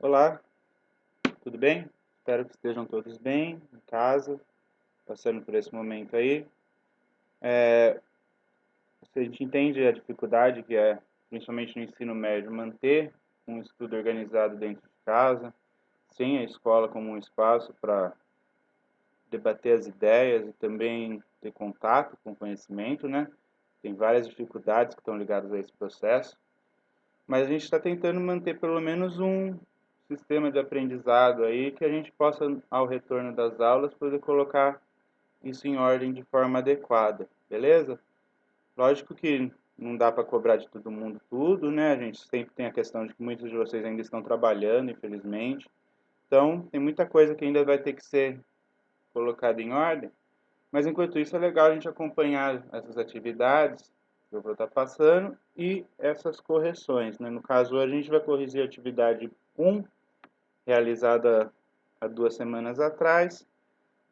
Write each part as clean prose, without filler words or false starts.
Olá, tudo bem? Espero que estejam todos bem, em casa, passando por esse momento aí. A gente entende a dificuldade que é, principalmente no ensino médio, manter um estudo organizado dentro de casa, sem a escola como um espaço para debater as ideias e também ter contato com o conhecimento, né? Tem várias dificuldades que estão ligadas a esse processo, mas a gente está tentando manter pelo menos um sistema de aprendizado aí que a gente possa, ao retorno das aulas, poder colocar isso em ordem de forma adequada, beleza? Lógico que não dá para cobrar de todo mundo tudo, né? A gente sempre tem a questão de que muitos de vocês ainda estão trabalhando, infelizmente. Então, tem muita coisa que ainda vai ter que ser colocada em ordem. Mas enquanto isso, é legal a gente acompanhar essas atividades que eu vou estar passando e essas correções, né? No caso, hoje a gente vai corrigir a atividade 1, realizada há 2 semanas atrás,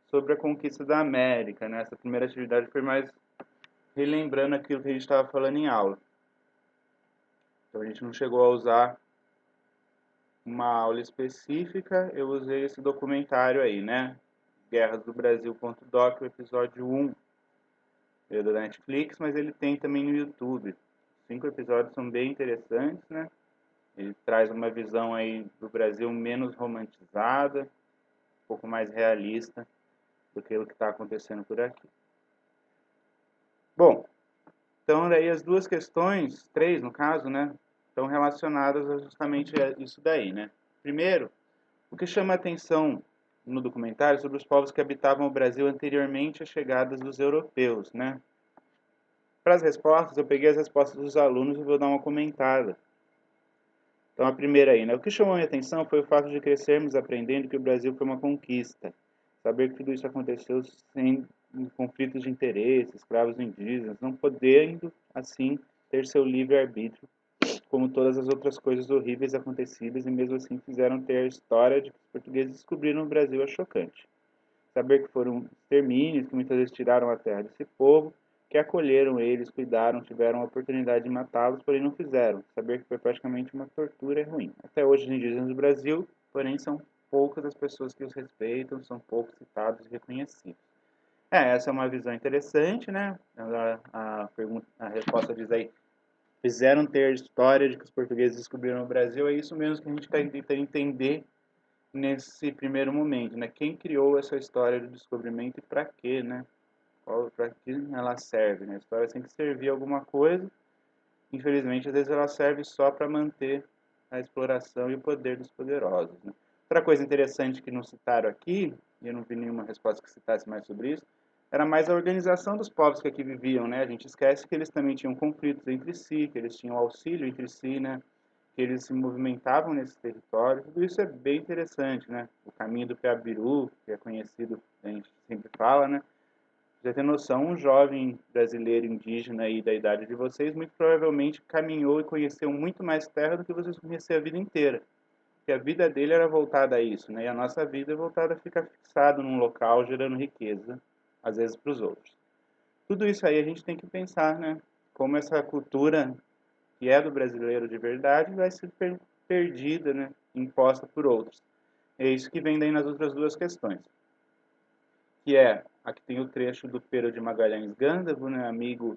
sobre a conquista da América, né? Essa primeira atividade foi mais relembrando aquilo que a gente estava falando em aula. Então a gente não chegou a usar uma aula específica, eu usei esse documentário aí, né? Guerras do Brasil.doc, o episódio 1, é da Netflix, mas ele tem também no YouTube. 5 episódios são bem interessantes, né? Ele traz uma visão aí do Brasil menos romantizada, um pouco mais realista do que o que está acontecendo por aqui. Bom, então daí as duas questões, três no caso, né, estão relacionadas a justamente isso daí, né? Primeiro, o que chama a atenção no documentário sobre os povos que habitavam o Brasil anteriormente às chegadas dos europeus, né? Para as respostas, eu peguei as respostas dos alunos e vou dar uma comentada. Então, a primeira aí, né? O que chamou a minha atenção foi o fato de crescermos aprendendo que o Brasil foi uma conquista. Saber que tudo isso aconteceu sem conflitos de interesse, escravos indígenas, não podendo, assim, ter seu livre-arbítrio, como todas as outras coisas horríveis acontecidas, e mesmo assim fizeram ter a história de que os portugueses descobriram o Brasil é chocante. Saber que foram extermínios, que muitas vezes tiraram a terra desse povo, que acolheram eles, cuidaram, tiveram a oportunidade de matá-los, porém não fizeram. Saber que foi praticamente uma tortura é ruim. Até hoje, os indígenas do Brasil, porém, são poucas as pessoas que os respeitam, são poucos citados e reconhecidos. Essa é uma visão interessante, né? A resposta diz aí, fizeram ter a história de que os portugueses descobriram o Brasil, é isso mesmo que a gente está tentando entender nesse primeiro momento, né? Quem criou essa história do descobrimento e para quê, né? Para que ela serve, né? A história tem que servir alguma coisa. Infelizmente, às vezes ela serve só para manter a exploração e o poder dos poderosos, né? Outra coisa interessante que não citaram aqui, e eu não vi nenhuma resposta que citasse mais sobre isso, era mais a organização dos povos que aqui viviam, né? A gente esquece que eles também tinham conflitos entre si, que eles tinham auxílio entre si, né? Que eles se movimentavam nesse território. Tudo isso é bem interessante, né? O caminho do Piabiru, que é conhecido, a gente sempre fala, né? Já tem noção, um jovem brasileiro indígena aí da idade de vocês, muito provavelmente caminhou e conheceu muito mais terra do que vocês conheceram a vida inteira. Porque a vida dele era voltada a isso, né? E a nossa vida é voltada a ficar fixado num local, gerando riqueza, às vezes para os outros. Tudo isso aí a gente tem que pensar, né? Como essa cultura que é do brasileiro de verdade vai ser perdida, né? Imposta por outros. É isso que vem daí nas outras duas questões. Que é, aqui tem o trecho do Pero de Magalhães Gândavo, né? Amigo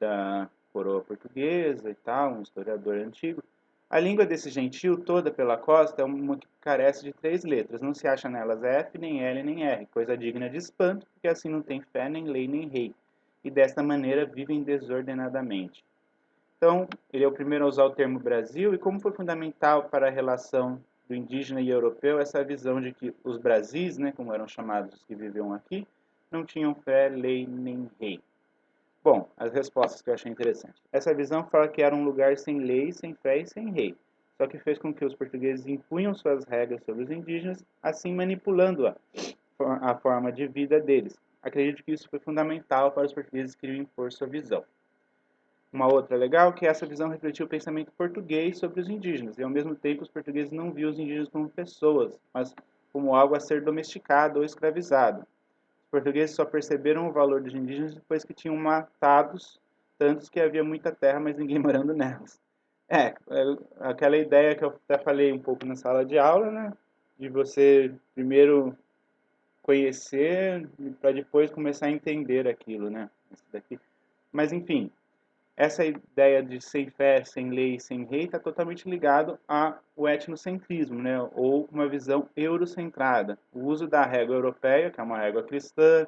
da coroa portuguesa e tal, um historiador antigo. A língua desse gentil, toda pela costa, é uma que carece de 3 letras. Não se acha nelas F, nem L, nem R, coisa digna de espanto, porque assim não tem fé, nem lei, nem rei. E desta maneira vivem desordenadamente. Então, ele é o primeiro a usar o termo Brasil, e como foi fundamental para a relação do indígena e europeu essa visão de que os Brasis, né, como eram chamados os que viviam aqui, não tinham fé, lei, nem rei. Bom, as respostas que eu achei interessante. Essa visão fala que era um lugar sem lei, sem fé e sem rei, só que fez com que os portugueses impunham suas regras sobre os indígenas, assim manipulando a forma de vida deles. Acredito que isso foi fundamental para os portugueses que queriam impor sua visão. Uma outra legal é que essa visão refletiu o pensamento português sobre os indígenas, e ao mesmo tempo os portugueses não viam os indígenas como pessoas, mas como algo a ser domesticado ou escravizado. Os portugueses só perceberam o valor dos indígenas depois que tinham matados tantos que havia muita terra, mas ninguém morando nelas. Aquela ideia que eu até falei um pouco na sala de aula, né? De você primeiro conhecer para depois começar a entender aquilo, né? Isso daqui. Mas enfim, essa ideia de sem fé, sem lei, sem rei está totalmente ligado ao etnocentrismo, né? Ou uma visão eurocentrada. O uso da régua europeia, que é uma régua cristã,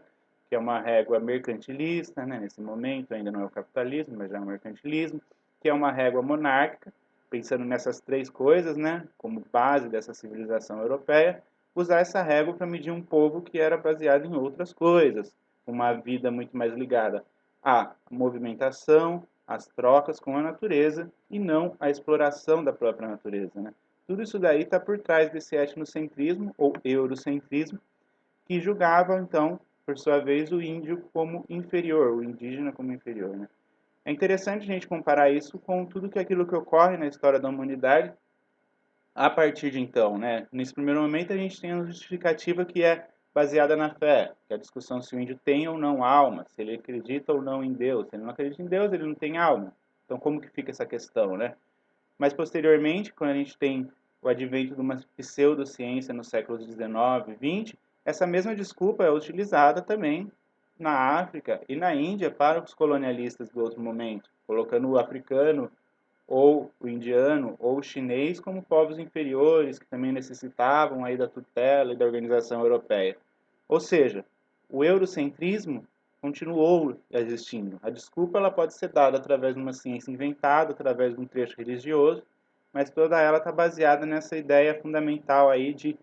que é uma régua mercantilista, né? Nesse momento ainda não é o capitalismo, mas já é o mercantilismo, que é uma régua monárquica, pensando nessas três coisas, né? Como base dessa civilização europeia, usar essa régua para medir um povo que era baseado em outras coisas, uma vida muito mais ligada à movimentação, às trocas com a natureza e não à exploração da própria natureza, né? Tudo isso daí está por trás desse etnocentrismo ou eurocentrismo que julgava, então, por sua vez, o índio como inferior, o indígena como inferior, né? É interessante a gente comparar isso com tudo aquilo que ocorre na história da humanidade a partir de então, né? Nesse primeiro momento a gente tem uma justificativa que é baseada na fé, que é a discussão se o índio tem ou não alma, se ele acredita ou não em Deus. Se ele não acredita em Deus, ele não tem alma. Então como que fica essa questão, né? Mas posteriormente, quando a gente tem o advento de uma pseudociência nos séculos 19 e 20, essa mesma desculpa é utilizada também na África e na Índia para os colonialistas do outro momento, colocando o africano ou o indiano ou o chinês como povos inferiores que também necessitavam aí da tutela e da organização europeia. Ou seja, o eurocentrismo continuou existindo. A desculpa ela pode ser dada através de uma ciência inventada, através de um trecho religioso, mas toda ela está baseada nessa ideia fundamental aí de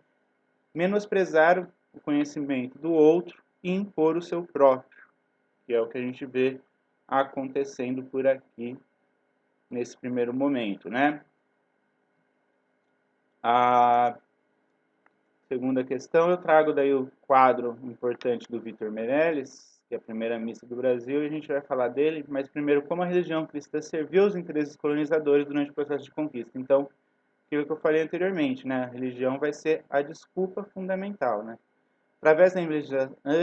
menosprezar o conhecimento do outro e impor o seu próprio, que é o que a gente vê acontecendo por aqui nesse primeiro momento, né? A segunda questão, eu trago daí o quadro importante do Vitor Meirelles, que é a primeira missa do Brasil, e a gente vai falar dele, mas primeiro, como a religião cristã serviu aos interesses colonizadores durante o processo de conquista. Então, aquilo que eu falei anteriormente, né? A religião vai ser a desculpa fundamental, né? Através da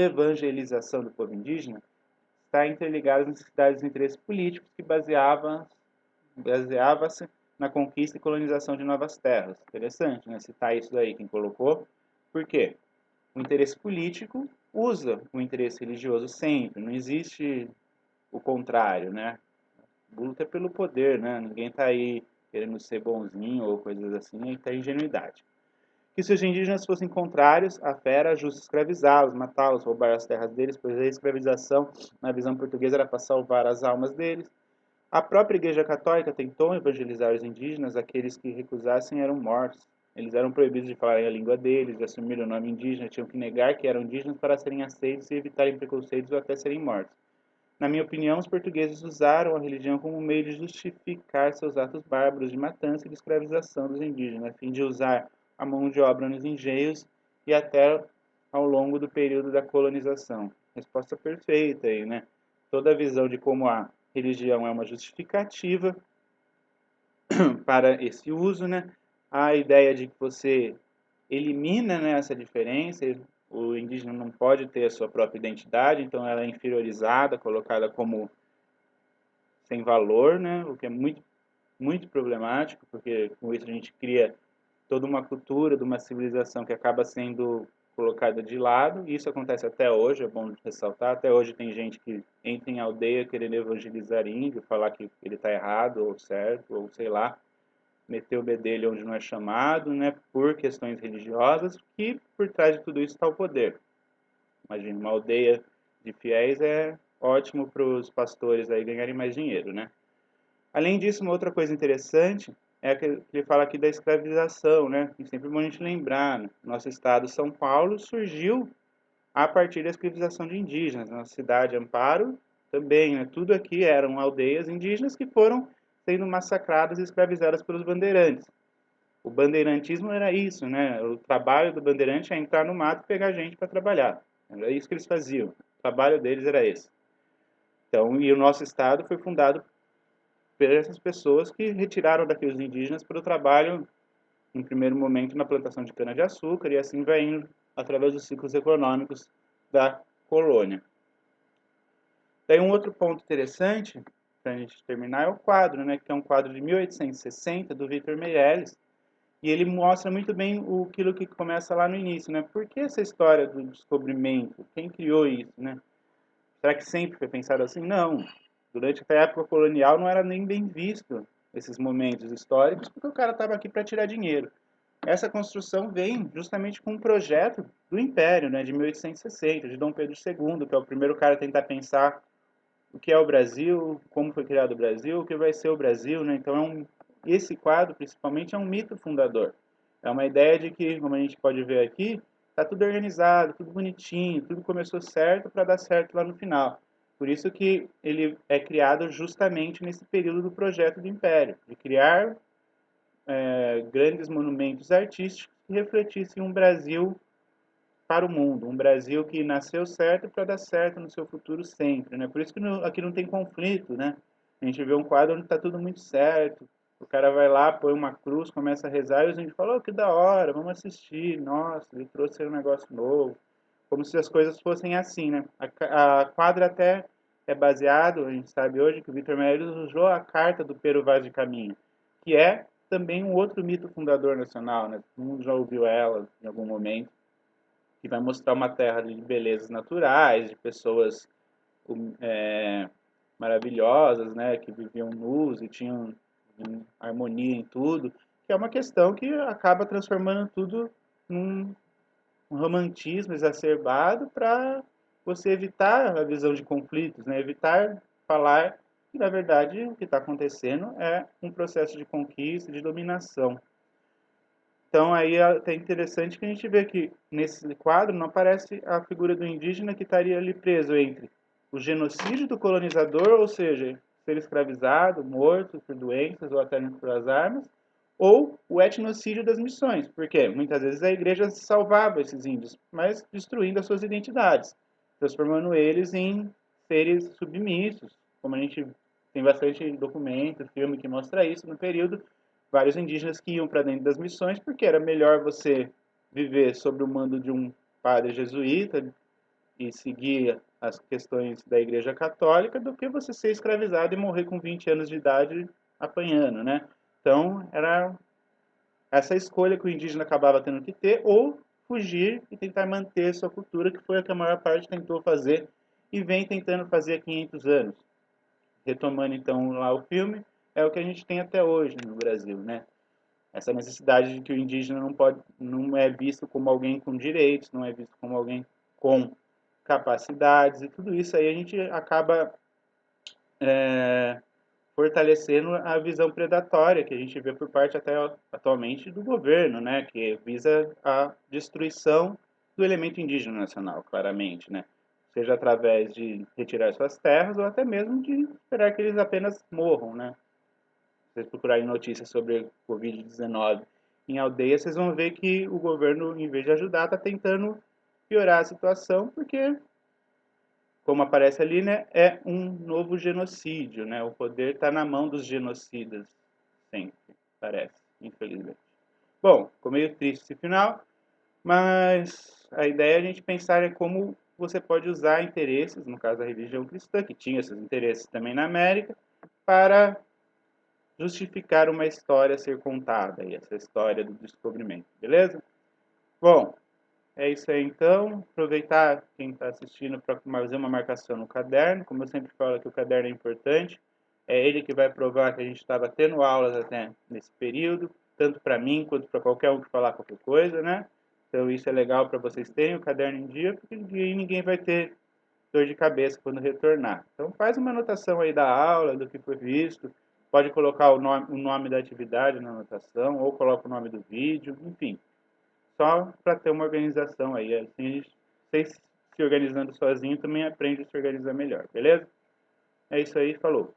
evangelização do povo indígena, está interligado às necessidades e interesses políticos que baseava-se na conquista e colonização de novas terras. Interessante, né? Citar isso daí, quem colocou. Por quê? O interesse político usa o interesse religioso sempre, não existe o contrário, né? Luta pelo poder, né? Ninguém está aí querendo ser bonzinho ou coisas assim, aí está ingenuidade. Que se os indígenas fossem contrários à fera, justo escravizá-los, matá-los, roubar as terras deles, pois a escravização, na visão portuguesa, era para salvar as almas deles. A própria Igreja Católica tentou evangelizar os indígenas, aqueles que recusassem eram mortos. Eles eram proibidos de falarem a língua deles, de assumir o nome indígena, tinham que negar que eram indígenas para serem aceitos e evitarem preconceitos ou até serem mortos. Na minha opinião, os portugueses usaram a religião como meio de justificar seus atos bárbaros de matança e de escravização dos indígenas, a fim de usar a mão de obra nos engenhos e até ao longo do período da colonização. Resposta perfeita aí, né? Toda a visão de como a religião é uma justificativa para esse uso, né? A ideia de que você elimina, né, essa diferença, o indígena não pode ter a sua própria identidade, então ela é inferiorizada, colocada como sem valor, né? O que é muito problemático, porque com isso a gente cria toda uma cultura de uma civilização que acaba sendo colocada de lado, e isso acontece até hoje, é bom ressaltar, até hoje tem gente que entra em aldeia querendo evangelizar índio, falar que ele está errado ou certo, ou sei lá, meter o bedelho onde não é chamado, né, por questões religiosas, que por trás de tudo isso está o poder. Imagina, uma aldeia de fiéis é ótimo para os pastores aí ganharem mais dinheiro, né? Além disso, uma outra coisa interessante é que ele fala aqui da escravização, né? E sempre bom a gente lembrar, né? Nosso estado, São Paulo, surgiu a partir da escravização de indígenas. Nossa cidade, Amparo, também, né? Tudo aqui eram aldeias indígenas que foram sendo massacradas e escravizadas pelos bandeirantes. O bandeirantismo era isso, né? O trabalho do bandeirante é entrar no mato e pegar gente para trabalhar. Era isso que eles faziam. O trabalho deles era esse. Então, e o nosso estado foi fundado por essas pessoas que retiraram daqueles indígenas para o trabalho, em primeiro momento, na plantação de cana-de-açúcar, e assim vai indo através dos ciclos econômicos da colônia. Daí um outro ponto interessante para a gente terminar, é o quadro, né, que é um quadro de 1860, do Victor Meirelles, e ele mostra muito bem aquilo que começa lá no início, né? Por que essa história do descobrimento? Quem criou isso, né? Será que sempre foi pensado assim? Não. Durante a época colonial não era nem bem visto esses momentos históricos, porque o cara estava aqui para tirar dinheiro. Essa construção vem justamente com um projeto do Império, né, de 1860, de Dom Pedro II, que é o primeiro cara a tentar pensar o que é o Brasil, como foi criado o Brasil, o que vai ser o Brasil, né? Então esse quadro principalmente é um mito fundador. É uma ideia de que, como a gente pode ver aqui, está tudo organizado, tudo bonitinho, tudo começou certo para dar certo lá no final. Por isso que ele é criado justamente nesse período do projeto do Império, de criar grandes monumentos artísticos que refletissem um Brasil para o mundo, um Brasil que nasceu certo para dar certo no seu futuro sempre, né? Por isso que aqui não tem conflito, né? A gente vê um quadro onde está tudo muito certo, o cara vai lá, põe uma cruz, começa a rezar e a gente fala, oh, que da hora, vamos assistir, nossa, ele trouxe um negócio novo, como se as coisas fossem assim, né? A quadra até é baseado, a gente sabe hoje que o Victor Meirelles usou a carta do Pero Vaz de Caminha, que é também um outro mito fundador nacional, né? Todo mundo já ouviu ela em algum momento, que vai mostrar uma terra de belezas naturais, de pessoas maravilhosas, né, que viviam nus e tinham harmonia em tudo, que é uma questão que acaba transformando tudo num romantismo exacerbado para você evitar a visão de conflitos, né, evitar falar que, na verdade, o que está acontecendo é um processo de conquista, de dominação. Então aí é até interessante que a gente vê que nesse quadro não aparece a figura do indígena que estaria ali preso entre o genocídio do colonizador, ou seja, ser escravizado, morto por doenças ou até pelas armas, ou o etnocídio das missões, porque muitas vezes a igreja salvava esses índios, mas destruindo as suas identidades, transformando eles em seres submissos, como a gente tem bastante documento, filme que mostra isso no período, vários indígenas que iam para dentro das missões porque era melhor você viver sob o mando de um padre jesuíta e seguir as questões da Igreja Católica do que você ser escravizado e morrer com 20 anos de idade apanhando, né? Então, era essa escolha que o indígena acabava tendo que ter, ou fugir e tentar manter sua cultura, que foi a que a maior parte tentou fazer e vem tentando fazer há 500 anos. Retomando então lá o filme, é o que a gente tem até hoje no Brasil, né? Essa necessidade de que o indígena não é visto como alguém com direitos, não é visto como alguém com capacidades, e tudo isso aí a gente acaba fortalecendo a visão predatória que a gente vê por parte até atualmente do governo, né, que visa a destruição do elemento indígena nacional, claramente, né, seja através de retirar suas terras ou até mesmo de esperar que eles apenas morram, né. Se vocês procurarem notícias sobre Covid-19 em aldeias, vocês vão ver que o governo, em vez de ajudar, está tentando piorar a situação, porque, como aparece ali, né, é um novo genocídio, né? O poder está na mão dos genocidas, sempre, parece, infelizmente. Bom, ficou meio triste esse final, mas a ideia é a gente pensar em como você pode usar interesses, no caso da religião cristã, que tinha esses interesses também na América, para justificar uma história a ser contada, aí, essa história do descobrimento, beleza? Bom, é isso aí então. Aproveitar quem está assistindo para fazer uma marcação no caderno. Como eu sempre falo que o caderno é importante, é ele que vai provar que a gente estava tendo aulas até nesse período, tanto para mim quanto para qualquer um que falar qualquer coisa, né? Então isso é legal para vocês terem o caderno em dia, porque ninguém vai ter dor de cabeça quando retornar. Então faz uma anotação aí da aula, do que foi visto, pode colocar o nome da atividade na anotação, ou coloca o nome do vídeo, enfim, só para ter uma organização aí. Assim a gente, vocês se organizando sozinho também aprende a se organizar melhor, beleza? É isso aí, falou!